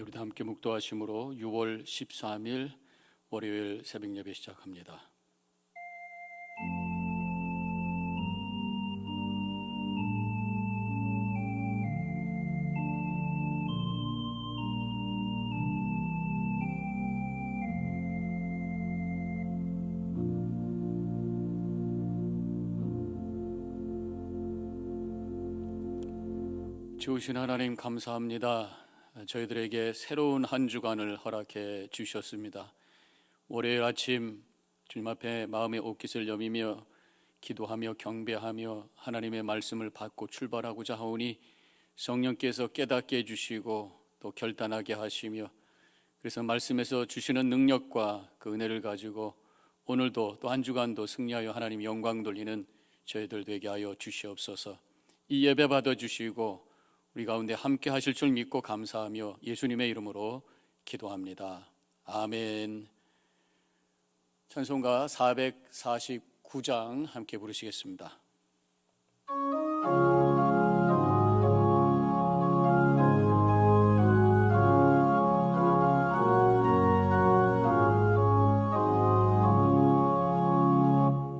이제 우리 함께 묵도하심으로 6월 13일 월요일 새벽 예배 시작합니다. 좋으신 하나님 감사합니다. 저희들에게 새로운 한 주간을 허락해 주셨습니다. 월요일 아침 주님 앞에 마음의 옷깃을 여미며 기도하며 경배하며 하나님의 말씀을 받고 출발하고자 하오니 성령께서 깨닫게 해주시고 또 결단하게 하시며, 그래서 말씀에서 주시는 능력과 그 은혜를 가지고 오늘도 또 한 주간도 승리하여 하나님 영광 돌리는 저희들 되게 하여 주시옵소서. 이 예배 받아주시고 우리 가운데 함께 하실 줄 믿고 감사하며 예수님의 이름으로 기도합니다. 아멘. 찬송가 449장 함께 부르시겠습니다.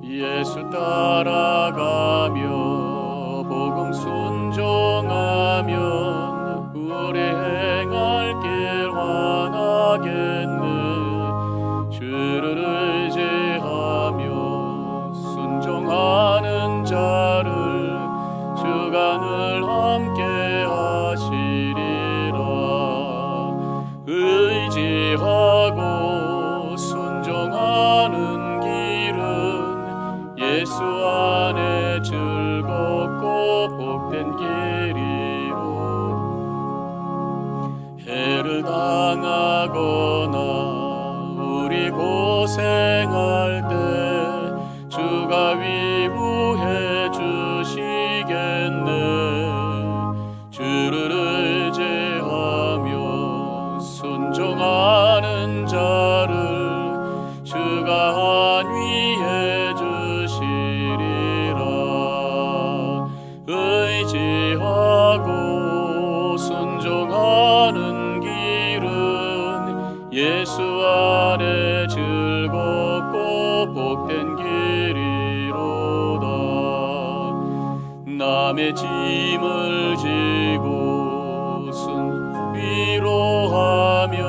예수 따라가며 복음 순종하면 우리 행할 길 환하겠네. 주를 의지하며 순종하는 자를 주가 늘 함께 하시리라. 의지하고 순종하는 길은 예수 안에 즐겁고 복된 길이로. 해를 당하거나 우리 고생할 때 주가 위로해 주시겠네. 주를 의지하며 순종하는 자를 주가 안위해 주시리라. 의지하고 순종하는 길은 예수 안에 즐겁고 복된 길이로다. 남의 짐을 지고 위로하면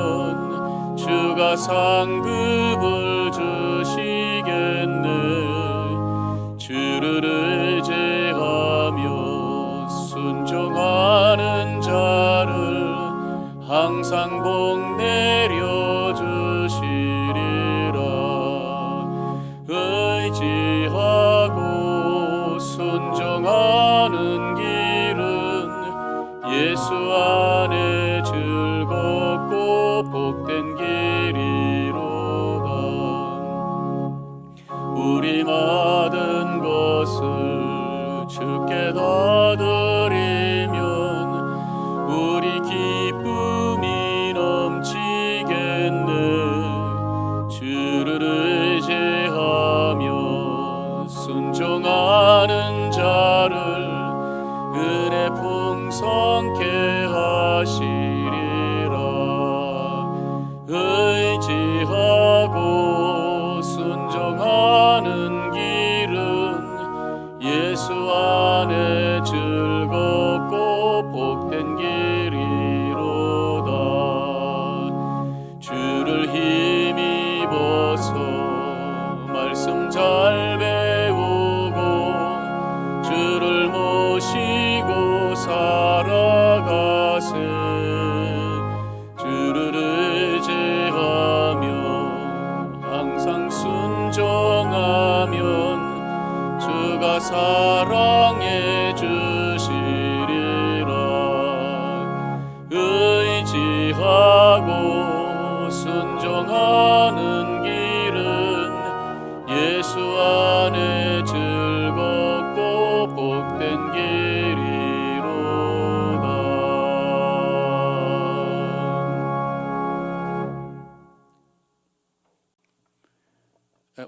주가 상급을 주시겠네. 주를 의지하며 순종하는 자를 항상 복 내려주시리라. 의지하고 순종하는 길은 예수 안에 즐겁고 복된 길이로다. 우리 받은 것을 주께 다 드리면 우리 기쁨이 넘치겠네. 주를 의지하며 순종하는 자를 은혜 풍성케 하시리라. 의지하고 순종하는 길은 예수 안에 즐겁고 복된 길이로다. 주를 힘입어서 말씀 잘 배우고 주를 모시고 살아가세. 주를 의지하며 항상 순종하면 주가 사랑해 주시리라. 의지하고 순종하는 길은 예수 안에 즐겁고 복된 길이로다.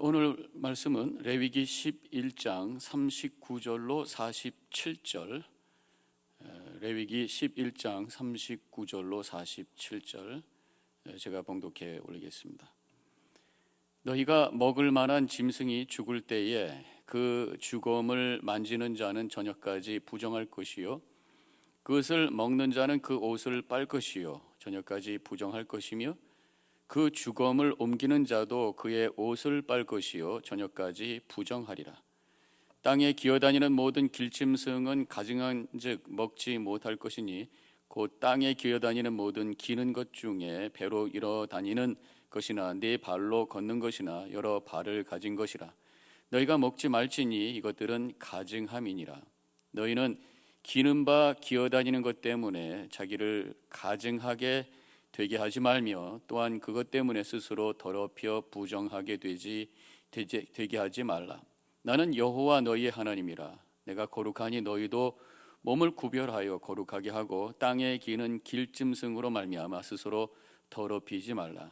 오늘 말씀은 레위기 11장 39절로 47절 레위기 11장 39절로 47절 제가 봉독해 올리겠습니다. 너희가 먹을 만한 짐승이 죽을 때에 그 죽음을 만지는 자는 저녁까지 부정할 것이요 그것을 먹는 자는 그 옷을 빨 것이요 저녁까지 부정할 것이며 그 죽음을 옮기는 자도 그의 옷을 빨 것이요 저녁까지 부정하리라. 땅에 기어다니는 모든 길짐승은 가증한즉 먹지 못할 것이니 곧 땅에 기어다니는 모든 기는 것 중에 배로 일어 다니는 것이나 네 발로 걷는 것이나 여러 발을 가진 것이라. 너희가 먹지 말지니 이것들은 가증함이니라. 너희는 기는 바 기어다니는 것 때문에 자기를 가증하게 되게 하지 말며 또한 그것 때문에 스스로 더럽혀 부정하게 되게 하지 말라. 나는 여호와 너희의 하나님이라. 내가 거룩하니 너희도 몸을 구별하여 거룩하게 하고 땅에 기는 길짐승으로 말미암아 스스로 더럽히지 말라.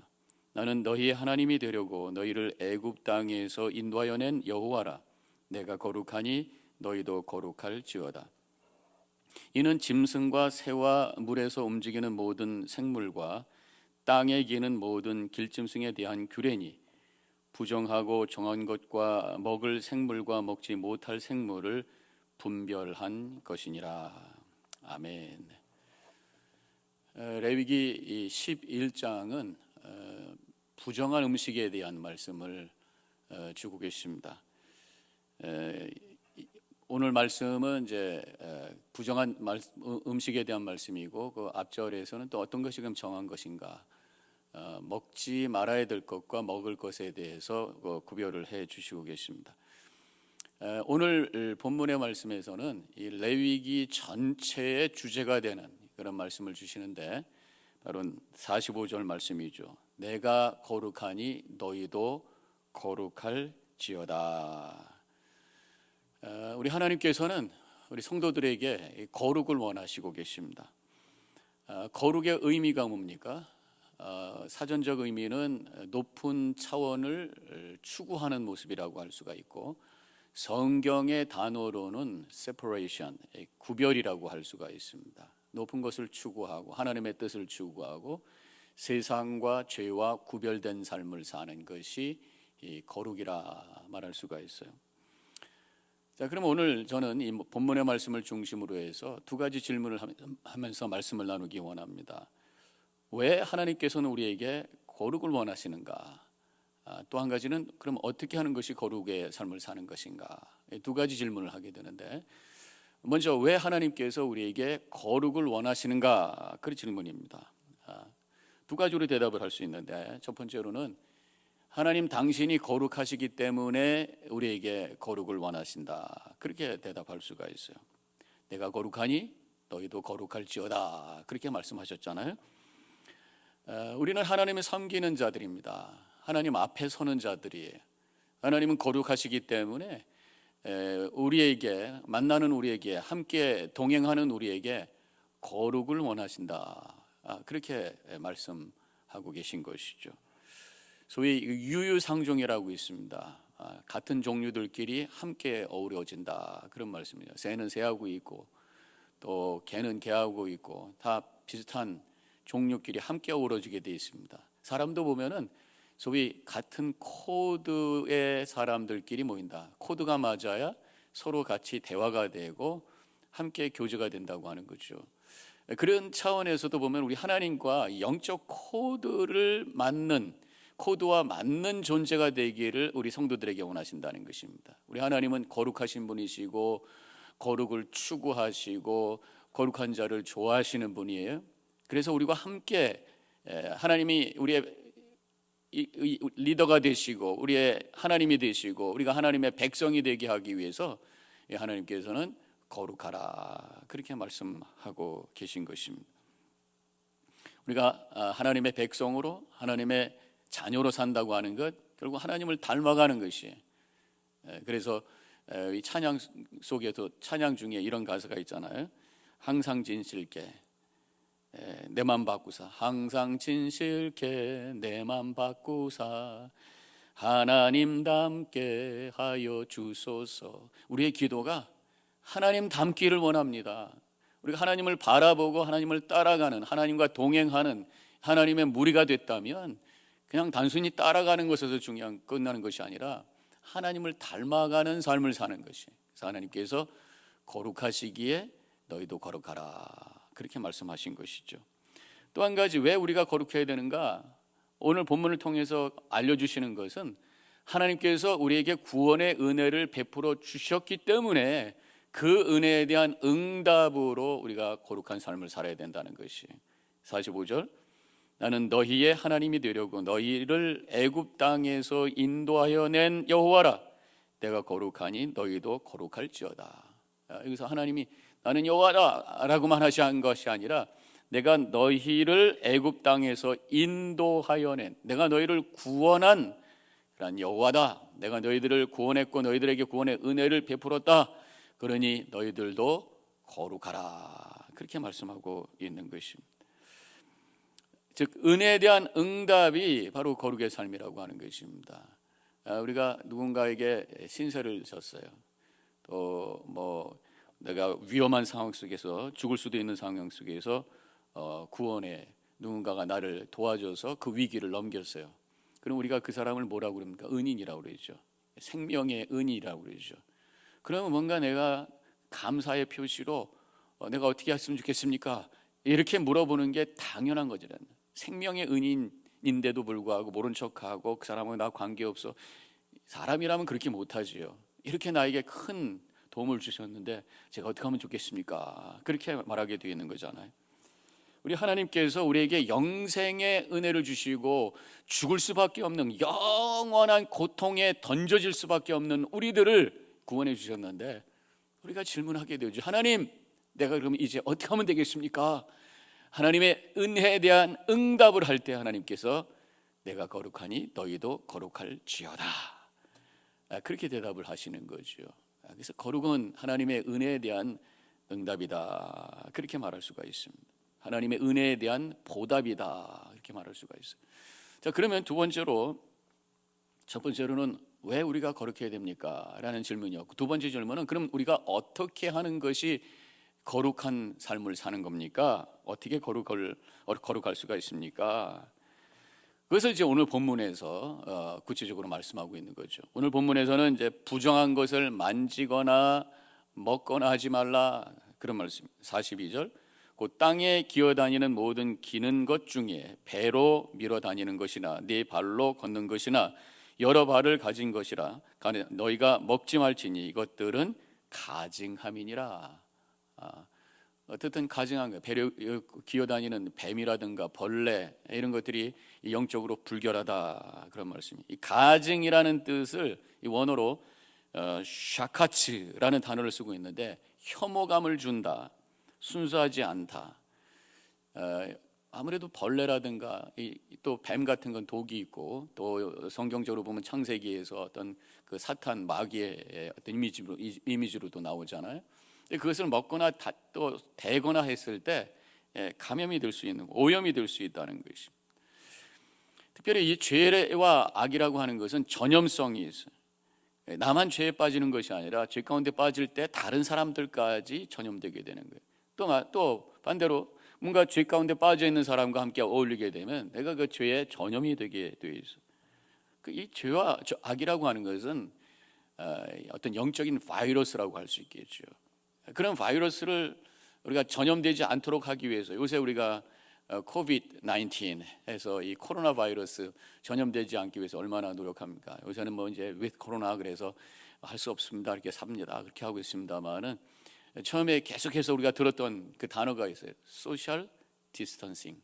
나는 너희의 하나님이 되려고 너희를 애굽 땅에서 인도하여 낸 여호와라. 내가 거룩하니 너희도 거룩할지어다. 이는 짐승과 새와 물에서 움직이는 모든 생물과 땅에 기는 모든 길짐승에 대한 규례니 부정하고 정한 것과 먹을 생물과 먹지 못할 생물을 분별한 것이니라. 아멘. 레위기 11장은 부정한 음식에 대한 말씀을 주고 계십니다. 오늘 말씀은 이제 부정한 음식에 대한 말씀이고 그 앞절에서는 또 어떤 것이 그럼 정한 것인가, 먹지 말아야 될 것과 먹을 것에 대해서 구별을 해 주시고 계십니다. 오늘 본문의 말씀에서는 이 레위기 전체의 주제가 되는 그런 말씀을 주시는데 바로 45절 말씀이죠. 내가 거룩하니 너희도 거룩할지어다. 우리 하나님께서는 우리 성도들에게 거룩을 원하시고 계십니다. 거룩의 의미가 뭡니까? 사전적 의미는 높은 차원을 추구하는 모습이라고 할 수가 있고, 성경의 단어로는 separation, 구별이라고 할 수가 있습니다. 높은 것을 추구하고 하나님의 뜻을 추구하고 세상과 죄와 구별된 삶을 사는 것이 이 거룩이라 말할 수가 있어요. 자, 그럼 오늘 저는 이 본문의 말씀을 중심으로 해서 두 가지 질문을 하면서 말씀을 나누기 원합니다. 왜 하나님께서는 우리에게 거룩을 원하시는가? 또 한 가지는 그럼 어떻게 하는 것이 거룩의 삶을 사는 것인가? 두 가지 질문을 하게 되는데, 먼저 왜 하나님께서 우리에게 거룩을 원하시는가? 그 질문입니다. 두 가지로 대답을 할 수 있는데, 첫 번째로는 하나님 당신이 거룩하시기 때문에 우리에게 거룩을 원하신다, 그렇게 대답할 수가 있어요. 내가 거룩하니 너희도 거룩할지어다, 그렇게 말씀하셨잖아요. 우리는 하나님을 섬기는 자들입니다. 하나님 앞에 서는 자들이에요. 하나님은 거룩하시기 때문에 우리에게, 만나는 우리에게, 함께 동행하는 우리에게 거룩을 원하신다, 그렇게 말씀하고 계신 것이죠. 소위 유유상종이라고 있습니다. 같은 종류들끼리 함께 어우러진다, 그런 말씀이에요. 새는 새하고 있고 또 개는 개하고 있고 다 비슷한 종류끼리 함께 어우러지게 되어 있습니다. 사람도 보면은 소위 같은 코드의 사람들끼리 모인다. 코드가 맞아야 서로 같이 대화가 되고 함께 교제가 된다고 하는 거죠. 그런 차원에서도 보면 우리 하나님과 영적 코드와 맞는 존재가 되기를 우리 성도들에게 원하신다는 것입니다. 우리 하나님은 거룩하신 분이시고 거룩을 추구하시고 거룩한 자를 좋아하시는 분이에요. 그래서 우리와 함께 하나님이 우리의 리더가 되시고 우리의 하나님이 되시고 우리가 하나님의 백성이 되게 하기 위해서 하나님께서는 거룩하라, 그렇게 말씀하고 계신 것입니다. 우리가 하나님의 백성으로, 하나님의 자녀로 산다고 하는 것, 결국 하나님을 닮아가는 것이에요. 그래서 이 찬양 속에도, 찬양 중에 이런 가사가 있잖아요. 항상 진실게 내 맘 바꾸사, 항상 진실게 내 맘 바꾸사 하나님 닮게 하여 주소서. 우리의 기도가 하나님 닮기를 원합니다. 우리가 하나님을 바라보고 하나님을 따라가는, 하나님과 동행하는 하나님의 무리가 됐다면 그냥 단순히 따라가는 것에서 끝나는 것이 아니라 하나님을 닮아가는 삶을 사는 것이. 그래서 하나님께서 거룩하시기에 너희도 거룩하라, 그렇게 말씀하신 것이죠. 또 한 가지, 왜 우리가 거룩해야 되는가? 오늘 본문을 통해서 알려주시는 것은 하나님께서 우리에게 구원의 은혜를 베풀어 주셨기 때문에 그 은혜에 대한 응답으로 우리가 거룩한 삶을 살아야 된다는 것이. 45절, 나는 너희의 하나님이 되려고 너희를 애굽 땅에서 인도하여 낸 여호와라. 내가 거룩하니 너희도 거룩할지어다. 여기서 하나님이 나는 여호와다 라고만 하신 것이 아니라 내가 너희를 애굽 땅에서 인도하여 낸, 내가 너희를 구원한 그런 여호와다. 내가 너희들을 구원했고 너희들에게 구원의 은혜를 베풀었다. 그러니 너희들도 거룩하라, 그렇게 말씀하고 있는 것입니다. 즉 은혜에 대한 응답이 바로 거룩의 삶이라고 하는 것입니다. 우리가 누군가에게 신세를 졌어요. 또 뭐 내가 위험한 상황 속에서 죽을 수도 있는 상황 속에서 구원에 누군가가 나를 도와줘서 그 위기를 넘겼어요. 그럼 우리가 그 사람을 뭐라고 그럽니까? 은인이라고 그러죠. 생명의 은이라고 그러죠. 그러면 뭔가 내가 감사의 표시로 내가 어떻게 했으면 좋겠습니까? 이렇게 물어보는 게 당연한 거죠. 생명의 은인인데도 불구하고 모른 척하고 그 사람하고 나 관계없어. 사람이라면 그렇게 못하지요. 이렇게 나에게 큰 도움을 주셨는데 제가 어떻게 하면 좋겠습니까? 그렇게 말하게 되어 있는 거잖아요. 우리 하나님께서 우리에게 영생의 은혜를 주시고 죽을 수밖에 없는 영원한 고통에 던져질 수밖에 없는 우리들을 구원해 주셨는데 우리가 질문하게 되죠. 하나님, 내가 그럼 이제 어떻게 하면 되겠습니까? 하나님의 은혜에 대한 응답을 할 때 하나님께서 내가 거룩하니 너희도 거룩할지어다, 그렇게 대답을 하시는 거죠. 그래서 거룩은 하나님의 은혜에 대한 응답이다, 그렇게 말할 수가 있습니다. 하나님의 은혜에 대한 보답이다, 이렇게 말할 수가 있어요. 자, 그러면 첫 번째로는 왜 우리가 거룩해야 됩니까? 라는 질문이었고, 두 번째 질문은 그럼 우리가 어떻게 하는 것이 거룩한 삶을 사는 겁니까? 어떻게 거룩할 수가 있습니까? 그것을 이제 오늘 본문에서 구체적으로 말씀하고 있는 거죠. 오늘 본문에서는 이제 부정한 것을 만지거나 먹거나 하지 말라, 그런 말씀. 42절, 곧 땅에 기어다니는 모든 기는 것 중에 배로 밀어 다니는 것이나 네 발로 걷는 것이나 여러 발을 가진 것이라 너희가 먹지 말지니 이것들은 가증함이니라. 어쨌든 가증한 거, 배로 기어다니는 뱀이라든가 벌레, 이런 것들이 영적으로 불결하다, 그런 말씀이. 이 가증이라는 뜻을 이 원어로 샤카츠라는 단어를 쓰고 있는데 혐오감을 준다, 순수하지 않다. 아무래도 벌레라든가 또 뱀 같은 건 독이 있고, 또 성경적으로 보면 창세기에서 어떤 그 사탄 마귀의 어떤 이미지로도 나오잖아요. 그것을 먹거나 또 대거나 했을 때 감염이 될 수 있는, 오염이 될 수 있다는 것이. 특별히 이 죄와 악이라고 하는 것은 전염성이 있어요. 나만 죄에 빠지는 것이 아니라 죄 가운데 빠질 때 다른 사람들까지 전염되게 되는 거예요. 또 반대로 뭔가 죄 가운데 빠져 있는 사람과 함께 어울리게 되면 내가 그 죄에 전염이 되게 되어 있어요. 이 죄와 악이라고 하는 것은 어떤 영적인 바이러스라고 할 수 있겠죠. 그런 바이러스를 우리가 전염되지 않도록 하기 위해서 요새 우리가 코비드-19 해서 이 코로나 바이러스 전염되지 않기 위해서 얼마나 노력합니까? 요새는 뭐 이제 with 코로나 그래서 할 수 없습니다, 이렇게 삽니다, 그렇게 하고 있습니다만은 처음에 계속해서 우리가 들었던 그 단어가 있어요. 소셜 디스턴싱,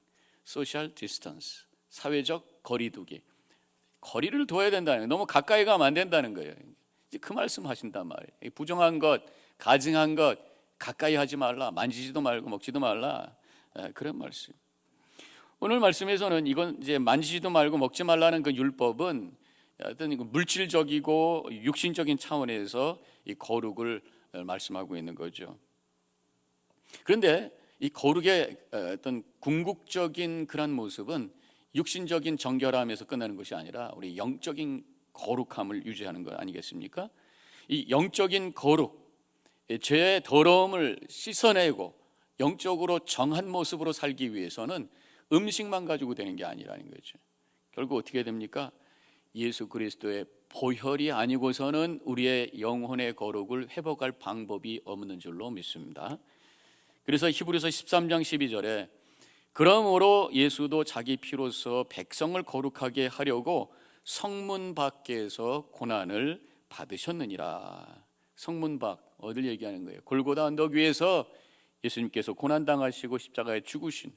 소셜 디스턴스, 사회적 거리두기. 거리를 둬야 된다는 거예요. 너무 가까이 가면 안 된다는 거예요. 이제 그 말씀 하신단 말이에요. 부정한 것, 가증한 것 가까이 하지 말라, 만지지도 말고 먹지도 말라, 그런 말씀. 오늘 말씀에서는 이건 이제 만지지도 말고 먹지 말라는 그 율법은 어떤 물질적이고 육신적인 차원에서 이 거룩을 말씀하고 있는 거죠. 그런데 이 거룩의 어떤 궁극적인 그런 모습은 육신적인 정결함에서 끝나는 것이 아니라 우리 영적인 거룩함을 유지하는 것 아니겠습니까? 이 영적인 거룩, 죄의 더러움을 씻어내고 영적으로 정한 모습으로 살기 위해서는 음식만 가지고 되는 게 아니라는 거죠. 결국 어떻게 됩니까? 예수 그리스도의 보혈이 아니고서는 우리의 영혼의 거룩을 회복할 방법이 없는 줄로 믿습니다. 그래서 히브리서 13장 12절에 그러므로 예수도 자기 피로써 백성을 거룩하게 하려고 성문 밖에서 고난을 받으셨느니라. 성문 밖, 어딜 얘기하는 거예요? 골고다 언덕 위에서 예수님께서 고난당하시고 십자가에 죽으신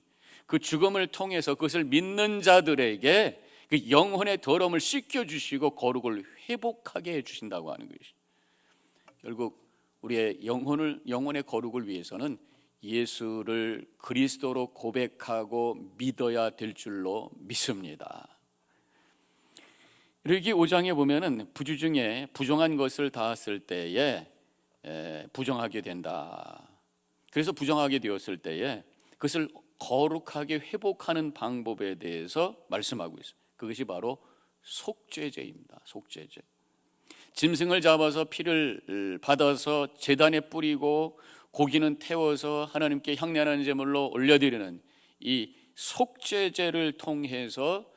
그 죽음을 통해서 그것을 믿는 자들에게 그 영혼의 더러움을 씻겨주시고 거룩을 회복하게 해주신다고 하는 것이, 결국 우리의 영혼의 거룩을 위해서는 예수를 그리스도로 고백하고 믿어야 될 줄로 믿습니다. 여기 5장에 보면은 부주 중에 부정한 것을 닿았을 때에 부정하게 된다. 그래서 부정하게 되었을 때에 그것을 거룩하게 회복하는 방법에 대해서 말씀하고 있어요. 그것이 바로 속죄제입니다. 속죄제. 짐승을 잡아서 피를 받아서 제단에 뿌리고 고기는 태워서 하나님께 향례하는 제물로 올려드리는 이 속죄제를 통해서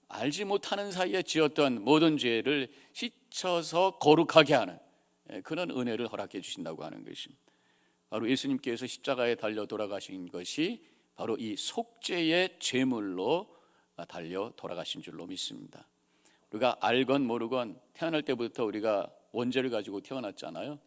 알지 못하는 사이에 지었던 모든 죄를 씻어서 거룩하게 하는 그런 은혜를 허락해 주신다고 하는 것입니다. 바로 예수님께서 십자가에 달려 돌아가신 것이 바로 이 속죄의 제물로 달려 돌아가신 줄로 믿습니다. 우리가 알건 모르건 태어날 때부터 우리가 원죄를 가지고 태어났잖아요.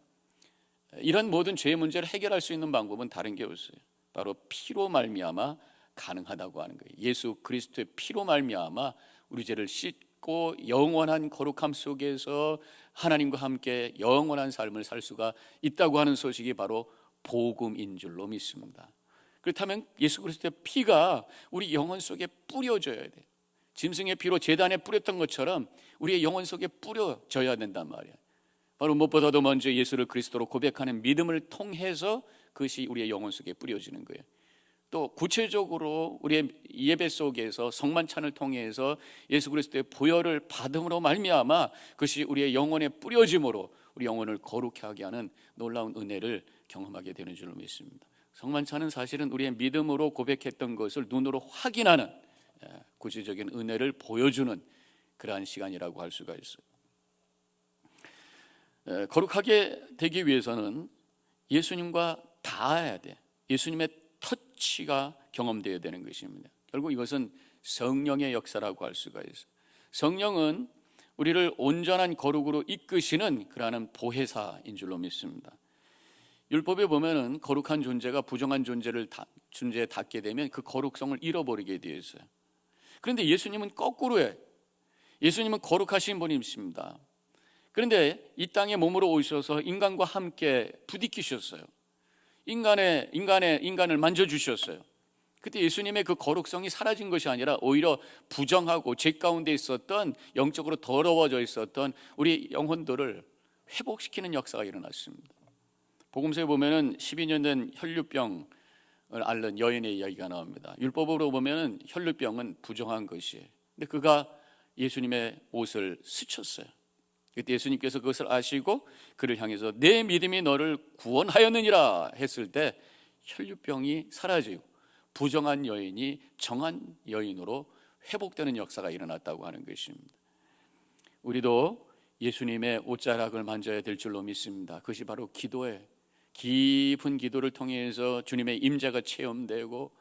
이런 모든 죄의 문제를 해결할 수 있는 방법은 다른 게 없어요. 바로 피로 말미암아 가능하다고 하는 거예요. 예수 그리스도의 피로 말미암아 우리 죄를 씻고 영원한 거룩함 속에서 하나님과 함께 영원한 삶을 살 수가 있다고 하는 소식이 바로 복음인 줄로 믿습니다. 그렇다면 예수 그리스도의 피가 우리 영혼 속에 뿌려져야 돼요. 짐승의 피로 제단에 뿌렸던 것처럼 우리의 영혼 속에 뿌려져야 된단 말이에요. 바로 무엇보다도 먼저 예수를 그리스도로 고백하는 믿음을 통해서 그것이 우리의 영혼 속에 뿌려지는 거예요. 또 구체적으로 우리의 예배 속에서 성만찬을 통해서 예수 그리스도의 보혈을 받음으로 말미암아 그것이 우리의 영혼에 뿌려짐으로 우리 영혼을 거룩하게 하게 하는 놀라운 은혜를 경험하게 되는 줄로 믿습니다. 성만찬은 사실은 우리의 믿음으로 고백했던 것을 눈으로 확인하는 구체적인 은혜를 보여주는 그러한 시간이라고 할 수가 있어요. 거룩하게 되기 위해서는 예수님과 닿아야 돼. 예수님의 터치가 경험되어야 되는 것입니다. 결국 이것은 성령의 역사라고 할 수가 있어요. 성령은 우리를 온전한 거룩으로 이끄시는 그러한 보혜사인 줄로 믿습니다. 율법에 보면은 거룩한 존재가 부정한 존재에 닿게 되면 그 거룩성을 잃어버리게 되어 있어요. 그런데 예수님은 거꾸로예요. 예수님은 거룩하신 분이십니다. 그런데 이 땅에 몸으로 오셔서 인간과 함께 부딪히셨어요. 인간을 만져주셨어요. 그때 예수님의 그 거룩성이 사라진 것이 아니라 오히려 부정하고 죄 가운데 있었던 영적으로 더러워져 있었던 우리 영혼들을 회복시키는 역사가 일어났습니다. 복음서에 보면은 12년 된 혈류병을 앓는 여인의 이야기가 나옵니다. 율법으로 보면은 혈류병은 부정한 것이에요. 근데 그가 예수님의 옷을 스쳤어요. 그때 예수님께서 그것을 아시고 그를 향해서 내 믿음이 너를 구원하였느니라 했을 때 혈류병이 사라지고 부정한 여인이 정한 여인으로 회복되는 역사가 일어났다고 하는 것입니다. 우리도 예수님의 옷자락을 만져야 될 줄로 믿습니다. 그것이 바로 기도예요. 깊은 기도를 통해서 주님의 임재가 체험되고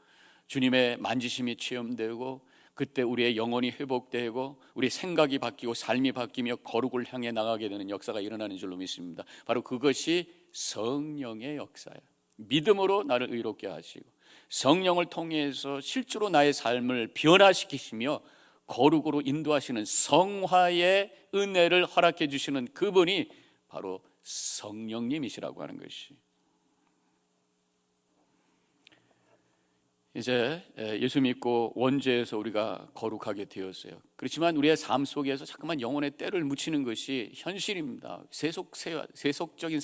주님의 만지심이 체험되고 그때 우리의 영혼이 회복되고 우리의 생각이 바뀌고 삶이 바뀌며 거룩을 향해 나가게 되는 역사가 일어나는 줄로 믿습니다. 바로 그것이 성령의 역사예요. 믿음으로 나를 의롭게 하시고 성령을 통해서 실제로 나의 삶을 변화시키시며 거룩으로 인도하시는 성화의 은혜를 허락해 주시는 그분이 바로 성령님이시라고 하는 것이. 이제 예수 믿고 원죄에서 우리가 거룩하게 되었어요. 그렇지만 우리의 삶 속에서 자꾸만 영혼의 때를 묻히는 것이 현실입니다. 세속적인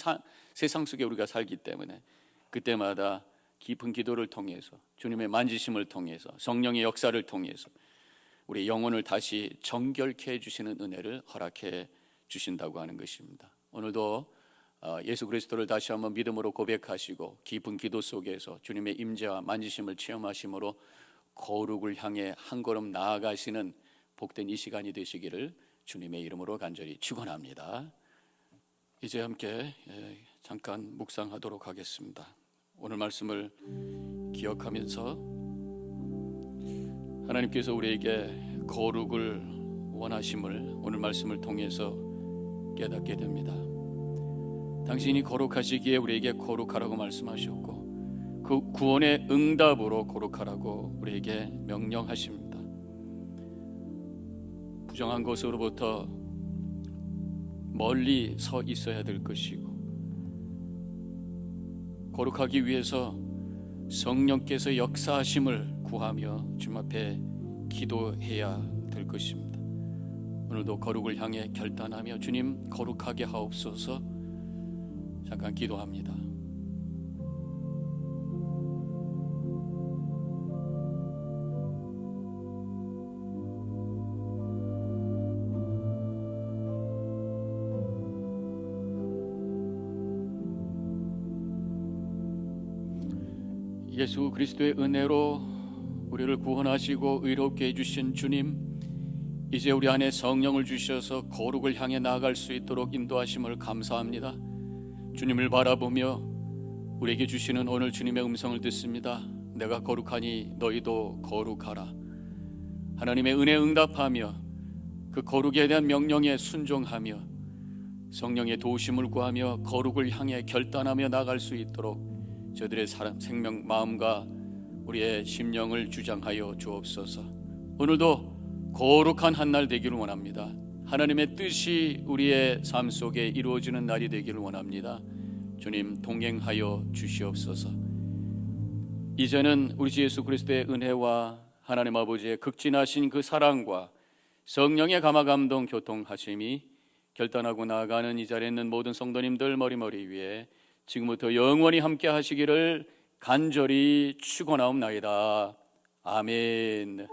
세상 속에 우리가 살기 때문에 그때마다 깊은 기도를 통해서 주님의 만지심을 통해서 성령의 역사를 통해서 우리 영혼을 다시 정결케 해주시는 은혜를 허락해 주신다고 하는 것입니다. 오늘도 예수 그리스도를 다시 한번 믿음으로 고백하시고 깊은 기도 속에서 주님의 임재와 만지심을 체험하심으로 거룩을 향해 한 걸음 나아가시는 복된 이 시간이 되시기를 주님의 이름으로 간절히 축원합니다. 이제 함께 잠깐 묵상하도록 하겠습니다. 오늘 말씀을 기억하면서 하나님께서 우리에게 거룩을 원하심을 오늘 말씀을 통해서 깨닫게 됩니다. 당신이 거룩하시기에 우리에게 거룩하라고 말씀하셨고 그 구원의 응답으로 거룩하라고 우리에게 명령하십니다. 부정한 것으로부터 멀리 서 있어야 될 것이고 거룩하기 위해서 성령께서 역사하심을 구하며 주님 앞에 기도해야 될 것입니다. 오늘도 거룩을 향해 결단하며 주님 거룩하게 하옵소서. 잠깐 기도합니다. 예수 그리스도의 은혜로 우리를 구원하시고 의롭게 해주신 주님, 이제 우리 안에 성령을 주셔서 거룩을 향해 나아갈 수 있도록 인도하심을 감사합니다. 주님을 바라보며 우리에게 주시는 오늘 주님의 음성을 듣습니다. 내가 거룩하니 너희도 거룩하라. 하나님의 은혜에 응답하며 그 거룩에 대한 명령에 순종하며 성령의 도우심을 구하며 거룩을 향해 결단하며 나아갈 수 있도록 저들의 생명, 마음과 우리의 심령을 주장하여 주옵소서. 오늘도 거룩한 한 날 되기를 원합니다. 하나님의 뜻이 우리의 삶 속에 이루어지는 날이 되기를 원합니다. 주님 동행하여 주시옵소서. 이제는 우리 주 예수 그리스도의 은혜와 하나님 아버지의 극진하신 그 사랑과 성령의 감화감동 교통하심이 결단하고 나아가는 이 자리에 있는 모든 성도님들 머리 위에 지금부터 영원히 함께 하시기를 간절히 축원하옵나이다. 아멘.